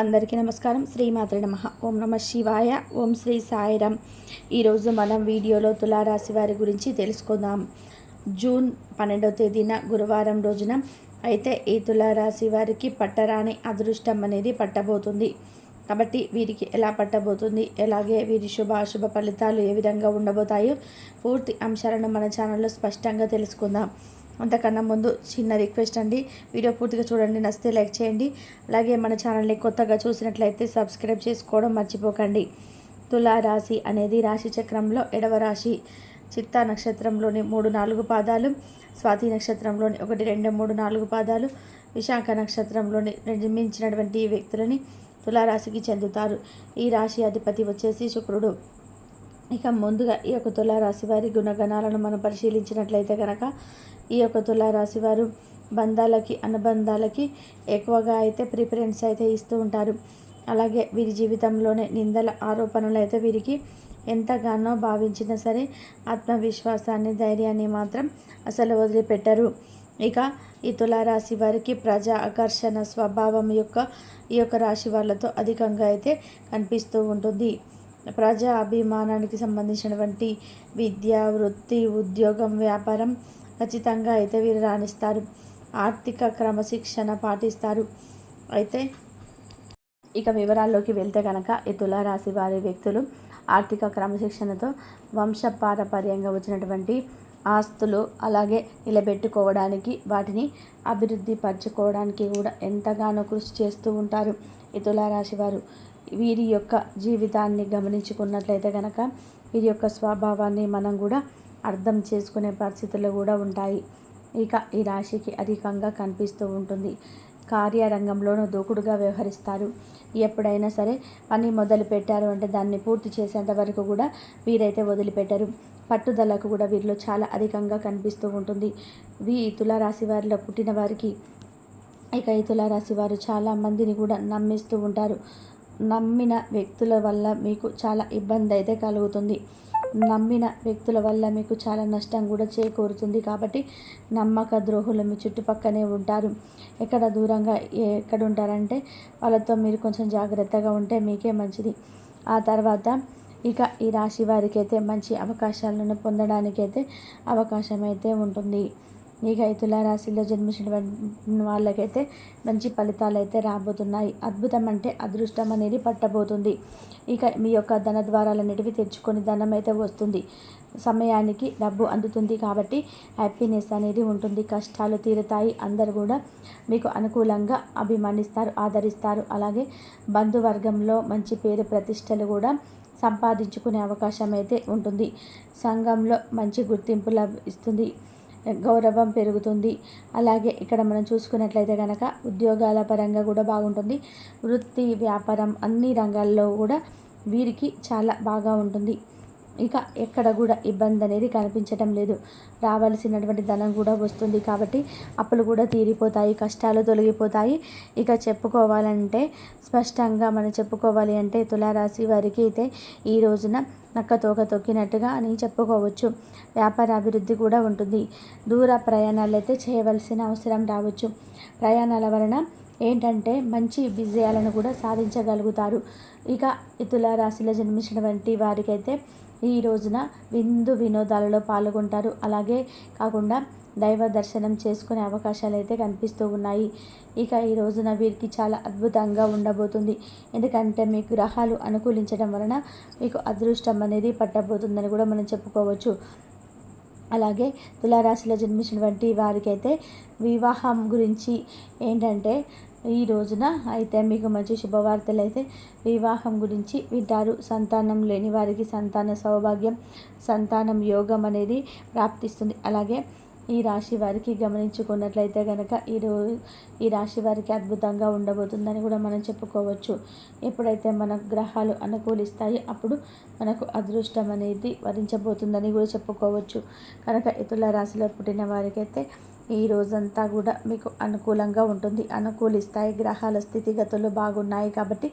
అందరికీ నమస్కారం. శ్రీమాత్రే నమః. ఓం నమ శివాయ. ఓం శ్రీ సాయిరామ్. ఈరోజు మనం వీడియోలో తులారాశి వారి గురించి తెలుసుకుందాం. జూన్ 12వ తేదీన గురువారం రోజున అయితే ఈ తులారాశి వారికి పట్టరాని అదృష్టం అనేది పట్టబోతుంది. కాబట్టి వీరికి ఎలా పట్టబోతుంది, అలాగే వీరి శుభాశుభ ఫలితాలు ఏ విధంగా ఉండబోతాయో పూర్తి అంశాలను మన ఛానల్లో స్పష్టంగా తెలుసుకుందాం. అంతకన్నా ముందు చిన్న రిక్వెస్ట్ అండి, వీడియో పూర్తిగా చూడండి, నచ్చితే లైక్ చేయండి. అలాగే మన ఛానల్ని కొత్తగా చూసినట్లయితే సబ్స్క్రైబ్ చేసుకోవడం మర్చిపోకండి. తులారాశి అనేది రాశి చక్రంలో 7వ రాశి. చిత్తా నక్షత్రంలోని 3-4 పాదాలు, స్వాతి నక్షత్రంలోని 1, 2, 3, 4 పాదాలు, విశాఖ నక్షత్రంలోని నిర్మించినటువంటి వ్యక్తులని తులారాశికి చెందుతారు. ఈ రాశి అధిపతి వచ్చేసి శుక్రుడు. ఇక ముందుగా ఈ యొక్క తులారాశి వారి గుణగణాలను మనం పరిశీలించినట్లయితే కనుక ఈ యొక్క తులారాశి వారు బంధాలకి అనుబంధాలకి ఎక్కువగా అయితే ప్రిఫరెన్స్ అయితే ఇస్తూ ఉంటారు. అలాగే వీరి జీవితంలోనే నిందల ఆరోపణలు అయితే వీరికి ఎంతగానో భావించినా సరే ఆత్మవిశ్వాసాన్ని ధైర్యాన్ని మాత్రం అసలు వదిలిపెట్టరు. ఇక ఈ తులారాశి వారికి ప్రజా ఆకర్షణ స్వభావం ఈ యొక్క రాశి వాళ్ళతో అధికంగా అయితే కనిపిస్తూ ఉంటుంది. ప్రజా అభిమానానికి సంబంధించినటువంటి విద్య, వృత్తి, ఉద్యోగం, వ్యాపారం ఖచ్చితంగా అయితే వీరు రాణిస్తారు. ఆర్థిక క్రమశిక్షణ పాటిస్తారు. అయితే ఇక వివరాల్లోకి వెళ్తే కనుక ఈ తులారాశి వారి వ్యక్తులు ఆర్థిక క్రమశిక్షణతో వంశపారపర్యంగా వచ్చినటువంటి ఆస్తులు అలాగే నిలబెట్టుకోవడానికి, వాటిని అభివృద్ధి పరచుకోవడానికి కూడా ఎంతగానో కృషి చేస్తూ ఉంటారు ఈ తులారాశి వారు. వీరి యొక్క జీవితాన్ని గమనించుకున్నట్లయితే కనుక వీరి యొక్క స్వభావాన్ని మనం కూడా అర్థం చేసుకునే పరిస్థితులు కూడా ఉంటాయి. ఇక ఈ రాశికి అధికంగా కనిపిస్తూ ఉంటుంది. కార్యరంగంలోనూ దూకుడుగా వ్యవహరిస్తారు. ఎప్పుడైనా సరే పని మొదలు పెట్టారు అంటే దాన్ని పూర్తి చేసేంత వరకు కూడా వీరైతే వదిలిపెట్టరు. పట్టుదలకు కూడా వీరిలో చాలా అధికంగా కనిపిస్తూ ఉంటుంది. ఈ తులారాశి వారిలో పుట్టిన వారికి ఇక ఈ తులారాశి వారు చాలా మందిని కూడా నమ్మిస్తూ ఉంటారు. నమ్మిన వ్యక్తుల వల్ల మీకు చాలా ఇబ్బంది అయితే కలుగుతుంది. నమ్మిన వ్యక్తుల వల్ల మీకు చాలా నష్టం కూడా చేకూరుతుంది. కాబట్టి నమ్మక ద్రోహులు మీ చుట్టుపక్కనే ఉంటారు. ఎక్కడ దూరంగా ఎక్కడ ఉంటారంటే వాళ్ళతో మీరు కొంచెం జాగ్రత్తగా ఉంటే మీకే మంచిది. ఆ తర్వాత ఇక ఈ రాశి వారికి అయితే మంచి అవకాశాలను పొందడానికైతే అవకాశం అయితే ఉంటుంది. ఇక ఈ తులారాశిలో జన్మించిన వాళ్ళకైతే మంచి ఫలితాలు అయితే రాబోతున్నాయి. అద్భుతం అంటే అదృష్టం అనేది పట్టబోతుంది. ఇక మీ యొక్క ధన ద్వారాలన్నిటివి తెచ్చుకొని ధనం అయితే వస్తుంది. సమయానికి డబ్బు అందుతుంది. కాబట్టి హ్యాపీనెస్ అనేది ఉంటుంది. కష్టాలు తీరుతాయి. అందరు కూడా మీకు అనుకూలంగా అభిమానిస్తారు, ఆదరిస్తారు. అలాగే బంధువర్గంలో మంచి పేరు ప్రతిష్టలు కూడా సంపాదించుకునే అవకాశం అయితే ఉంటుంది. సంఘంలో మంచి గుర్తింపు లభిస్తుంది, గౌరవం పెరుగుతుంది. అలాగే ఇక్కడ మనం చూసుకున్నట్లయితే కనుక ఉద్యోగాల పరంగా కూడా బాగుంటుంది. వృత్తి, వ్యాపారం అన్ని రంగాల్లో కూడా వీరికి చాలా బాగా ఉంటుంది. ఇక ఎక్కడ కూడా ఇబ్బంది అనేది కనిపించటం లేదు. రావాల్సినటువంటి ధనం కూడా వస్తుంది. కాబట్టి అప్పులు కూడా తీరిపోతాయి, కష్టాలు తొలగిపోతాయి. ఇక చెప్పుకోవాలంటే స్పష్టంగా మనం చెప్పుకోవాలి అంటే తులారాశి వారికి అయితే ఈ రోజున నక్క తోక తొక్కినట్టుగా అని చెప్పుకోవచ్చు. వ్యాపార అభివృద్ధి కూడా ఉంటుంది. దూర ప్రయాణాలు అయితే చేయవలసిన అవసరం రావచ్చు. ప్రయాణాల వలన ఏంటంటే మంచి విజయాలను కూడా సాధించగలుగుతారు. ఇక ఈ తులారాశిలో జన్మించినటువంటి వారికైతే ఈ రోజున విందు వినోదాలలో పాల్గొంటారు. అలాగే కాకుండా దైవ దర్శనం చేసుకునే అవకాశాలు అయితే కనిపిస్తూ ఉన్నాయి. ఇక ఈ రోజున వీరికి చాలా అద్భుతంగా ఉండబోతుంది. ఎందుకంటే మీ గ్రహాలు అనుకూలించడం వలన మీకు అదృష్టం అనేది పట్టబోతుందని కూడా మనం చెప్పుకోవచ్చు. అలాగే తులారాశిలో జన్మించినటువంటి వారికైతే వివాహం గురించి ఏంటంటే ఈ రోజున అయితే మీకు మంచి శుభవార్తలు అయితే వివాహం గురించి వింటారు. సంతానం లేని వారికి సంతాన సౌభాగ్యం, సంతానం యోగం అనేది ప్రాప్తిస్తుంది. అలాగే ఈ రాశి వారికి గమనించుకున్నట్లయితే కనుక ఈ రాశి వారికి అద్భుతంగా ఉండబోతుందని కూడా మనం చెప్పుకోవచ్చు. ఎప్పుడైతే మన గ్రహాలు అనుకూలిస్తాయి అప్పుడు మనకు అదృష్టం అనేది వరించబోతుందని కూడా చెప్పుకోవచ్చు. కనుక ఈ తులారాశిలో పుట్టిన వారికైతే ఈ రోజంతా కూడా మీకు అనుకూలంగా ఉంటుంది. అనుకూలిస్తాయి. గ్రహాల స్థితిగతులు బాగున్నాయి కాబట్టి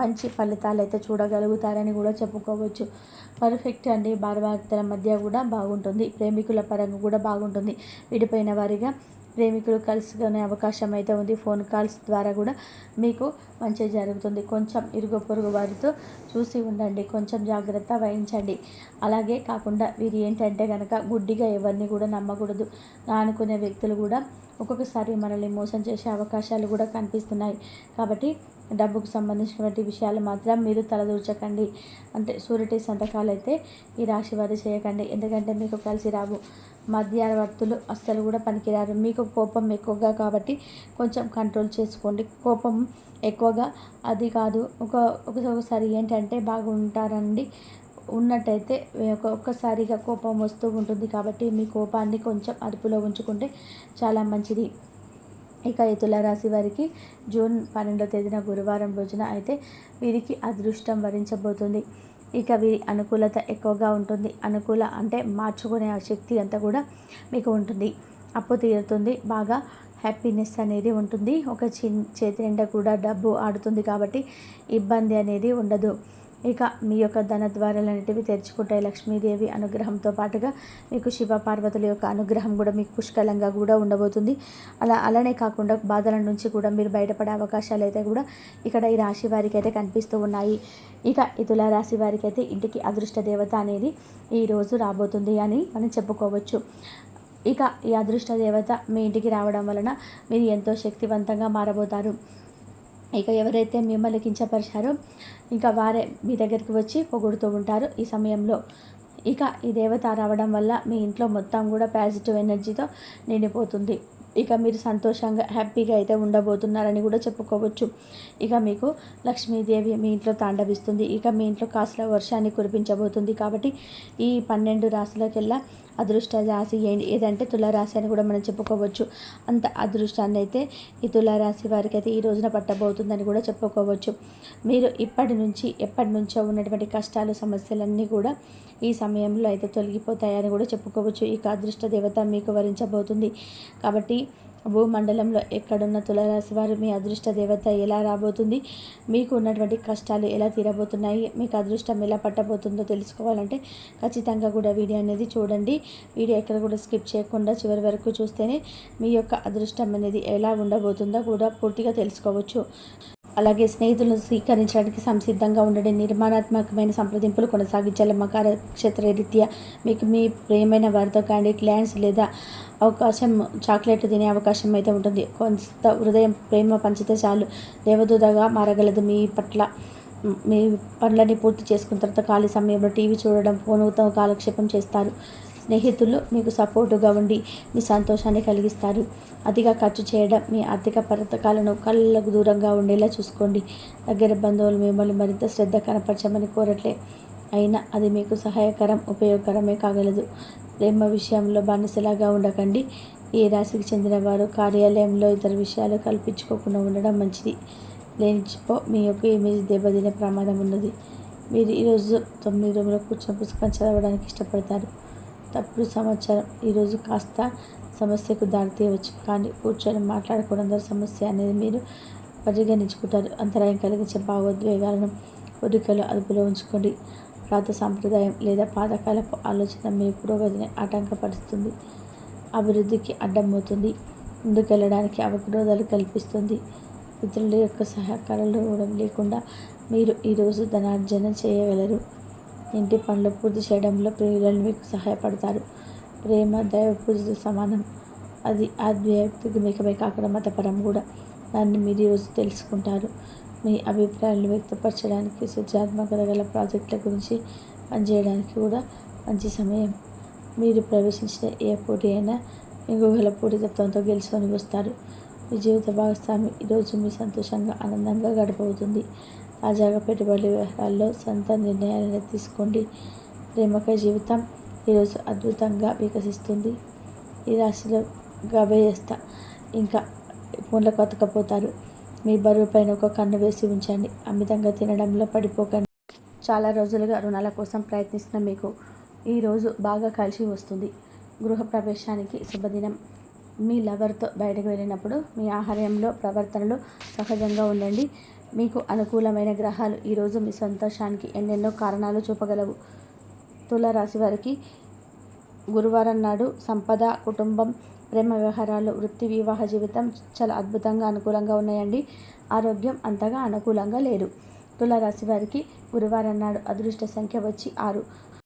మంచి ఫలితాలు అయితే చూడగలుగుతారని కూడా చెప్పుకోవచ్చు. పర్ఫెక్ట్ అండి. భార్యాభర్తల మధ్య కూడా బాగుంటుంది. ప్రేమికుల పరంగా కూడా బాగుంటుంది. విడిపోయిన వారిగా ప్రేమికులు కలుసుకునే అవకాశం అయితే ఉంది. ఫోన్ కాల్స్ ద్వారా కూడా మీకు మంచి జరుగుతుంది. కొంచెం ఇరుగు పొరుగు వారితో చూసి ఉండండి, కొంచెం జాగ్రత్త వహించండి. అలాగే కాకుండా వీరు ఏంటంటే కనుక గుడ్డిగా ఎవరిని కూడా నమ్మకూడదు. అనుకునే వ్యక్తులు కూడా ఒక్కొక్కసారి మనల్ని మోసం చేసే అవకాశాలు కూడా కనిపిస్తున్నాయి. కాబట్టి డబ్బుకు సంబంధించినటువంటి విషయాలు మాత్రం మీరు తలదూర్చకండి. అంటే సూరిటీ సంతకాలు అయితే ఈ రాశి వారు చేయకండి, ఎందుకంటే మీకు కలిసి రావు. మధ్యవర్తులు అస్సలు కూడా పనికిరారు. మీకు కోపం ఎక్కువగా కాబట్టి కొంచెం కంట్రోల్ చేసుకోండి. కోపం ఎక్కువగా అది కాదు, ఒకసారి ఏంటంటే బాగుంటారండి, ఉన్నట్టయితే ఒక్కసారిగా కోపం వస్తూ ఉంటుంది. కాబట్టి మీ కోపాన్ని కొంచెం అదుపులో ఉంచుకుంటే చాలా మంచిది. ఇక ఈ తులారాశి వారికి జూన్ 12వ తేదీన గురువారం రోజున అయితే వీరికి అదృష్టం వరించబోతుంది. ఇక వీరి అనుకూలత ఎక్కువగా ఉంటుంది. అనుకూల అంటే మార్చుకునే శక్తి అంతా కూడా మీకు ఉంటుంది. అప్పు తీరుతుంది, బాగా హ్యాపీనెస్ అనేది ఉంటుంది. ఒక చేతి నిండా కూడా డబ్బు ఆడుతుంది కాబట్టి ఇబ్బంది అనేది ఉండదు. ఇక మీ యొక్క ధన ద్వారాలు అనేటివి తెరుచుకుంటాయి. లక్ష్మీదేవి అనుగ్రహంతో పాటుగా మీకు శివ పార్వతుల యొక్క అనుగ్రహం కూడా మీకు పుష్కలంగా కూడా ఉండబోతుంది. అలానే కాకుండా బాధల నుంచి కూడా మీరు బయటపడే అవకాశాలు అయితే కూడా ఇక్కడ ఈ రాశి వారికి అయితే కనిపిస్తూ ఉన్నాయి. ఇక ఈ తులారాశి వారికి అయితే ఇంటికి అదృష్ట దేవత అనేది ఈరోజు రాబోతుంది అని మనం చెప్పుకోవచ్చు. ఇక ఈ అదృష్ట దేవత మీ ఇంటికి రావడం వలన మీరు ఎంతో శక్తివంతంగా మారబోతారు. ఇక ఎవరైతే మిమ్మల్ని కించపరిచారో ఇంకా వారే మీ దగ్గరికి వచ్చి పొగుడుతూ ఉంటారు ఈ సమయంలో. ఇక ఈ దేవత రావడం వల్ల మీ ఇంట్లో మొత్తం కూడా పాజిటివ్ ఎనర్జీతో నిండిపోతుంది. ఇక మీరు సంతోషంగా హ్యాపీగా అయితే ఉండబోతున్నారని కూడా చెప్పుకోవచ్చు. ఇక మీకు లక్ష్మీదేవి మీ ఇంట్లో తాండవిస్తుంది. ఇక మీ ఇంట్లో కాసుల వర్షాన్ని కురిపించబోతుంది. కాబట్టి ఈ 12 రాశులకెల్లా అదృష్ట రాశి ఏదంటే తులారాశి అని కూడా మనం చెప్పుకోవచ్చు. అంత అదృష్టాన్ని అయితే ఈ తులారాశి వారికి అయితే ఈ రోజున పట్టబోతుందని కూడా చెప్పుకోవచ్చు. మీరు ఎప్పటి నుంచో ఉన్నటువంటి కష్టాలు సమస్యలన్నీ కూడా ఈ సమయంలో అయితే తొలగిపోతాయని కూడా చెప్పుకోవచ్చు. ఇక అదృష్ట దేవత మీకు వరించబోతుంది. కాబట్టి భూమండలంలో ఎక్కడున్న తులారాశి వారు మీ అదృష్ట దేవత ఎలా రాబోతుంది, మీకు ఉన్నటువంటి కష్టాలు ఎలా తీరబోతున్నాయి, మీకు అదృష్టం ఎలా పట్టబోతుందో తెలుసుకోవాలంటే ఖచ్చితంగా కూడా వీడియో అనేది చూడండి. వీడియో ఎక్కడ కూడా స్కిప్ చేయకుండా చివరి వరకు చూస్తేనే మీ యొక్క అదృష్టం అనేది ఎలా ఉండబోతుందో కూడా పూర్తిగా తెలుసుకోవచ్చు. అలాగే స్నేహితులను స్వీకరించడానికి సంసిద్ధంగా ఉండండి. నిర్మాణాత్మకమైన సంప్రదింపులు కొనసాగించాలి. మకర నక్షత్ర రీత్యా మీకు మీ ప్రియమైన వారితో క్యాండీ ల్యాండ్స్ లేదా అవకాశం చాక్లెట్ తినే అవకాశం అయితే ఉంటుంది. కొంత హృదయం ప్రేమ పంచితే చాలు దేవదూతగా మారగలదు. మీ పట్ల మీ పనులన్నీ పూర్తి చేసుకున్న తర్వాత ఖాళీ సమయంలో టీవీ చూడడం, ఫోన్తో కాలక్షేపం చేస్తారు. స్నేహితులు మీకు సపోర్టుగా ఉండి మీ సంతోషాన్ని కలిగిస్తారు. అతిగా ఖర్చు చేయడం, మీ ఆర్థిక పథకాలను కళ్ళకు దూరంగా ఉండేలా చూసుకోండి. దగ్గర బంధువులు మిమ్మల్ని మరింత శ్రద్ధ కనపరచమని కోరట్లే, అయినా అది మీకు సహాయకరం ఉపయోగకరమే కాగలదు. ప్రేమ విషయంలో బానిసలాగా ఉండకండి. ఈ రాశికి చెందిన వారు కార్యాలయంలో ఇతర విషయాలు కల్పించుకోకుండా ఉండడం మంచిది. లేనిచిపో మీ యొక్క ఇమేజ్ దెబ్బతినే ప్రమాదం ఉన్నది. మీరు ఈరోజు 9 రూమ్లో కూర్చొని పుస్తకం చదవడానికి ఇష్టపడతారు. తప్పుడు సమాచారం ఈరోజు కాస్త సమస్యకు దారితీయవచ్చు, కానీ కూర్చొని మాట్లాడుకోవడం ద్వారా సమస్య అనేది మీరు పరిగణించుకుంటారు. అంతరాయం కలిగించే భావోద్వేగాలను కోరికలు అదుపులో ఉంచుకోండి. పాత సాంప్రదాయం లేదా పాతకాలపు ఆలోచన మీ పురోగతిని ఆటంకపరుస్తుంది, అభివృద్ధికి అడ్డమవుతుంది, ముందుకెళ్ళడానికి అవరోధాలు కల్పిస్తుంది. ఇతరుల యొక్క సహకారాలు లేకుండా మీరు ఈరోజు ధనార్జన చేయగలరు. ఇంటి పనులు పూర్తి చేయడంలో ప్రియులను మీకు సహాయపడతారు. ప్రేమ దైవ పూజతో సమానం. అది ఆధ్యాత్మికమే కాకుండా మతపరం కూడా. దాన్ని మీరు ఈరోజు తెలుసుకుంటారు. మీ అభిప్రాయాలను వ్యక్తపరచడానికి, సృజనాత్మకత గల ప్రాజెక్టుల గురించి పనిచేయడానికి కూడా మంచి సమయం. మీరు ప్రవేశించిన ఏ పోటీ అయినా మీకు గల పోటీతత్వంతో గెలుచుకొని వస్తారు. మీ జీవిత భాగస్వామి ఈరోజు మీ సంతోషంగా ఆనందంగా గడపవుతుంది. తాజాగా పెట్టుబడి వ్యవహారాల్లో సొంత నిర్ణయాలను తీసుకోండి. ప్రేమక జీవితం ఈరోజు అద్భుతంగా వికసిస్తుంది. ఈ రాశిలో గభయస్త ఇంకా ఫోన్లకు అతకపోతారు. మీ బరువు పైన ఒక కన్ను వేసి ఉంచండి. అమితంగా తినడంలో పడిపోకండి. చాలా రోజులుగా రుణాల కోసం ప్రయత్నిస్తున్న మీకు ఈరోజు బాగా కలిసి వస్తుంది. గృహ ప్రవేశానికి శుభదినం. మీ లవర్తో బయటకు వెళ్ళినప్పుడు మీ ఆహార్యంలో ప్రవర్తనలో సహజంగా ఉండండి. మీకు అనుకూలమైన గ్రహాలు ఈరోజు మీ సంతోషానికి ఎన్నెన్నో కారణాలు చూపగలవు. తులారాశి వారికి గురువారం నాడు సంపద, కుటుంబం, ప్రేమ వ్యవహారాలు, వృత్తి, వివాహ జీవితం చాలా అద్భుతంగా అనుకూలంగా ఉన్నాయండి. ఆరోగ్యం అంతగా అనుకూలంగా లేదు. తులారాశి వారికి గురువారం నాడు అదృష్ట సంఖ్య వచ్చి 6.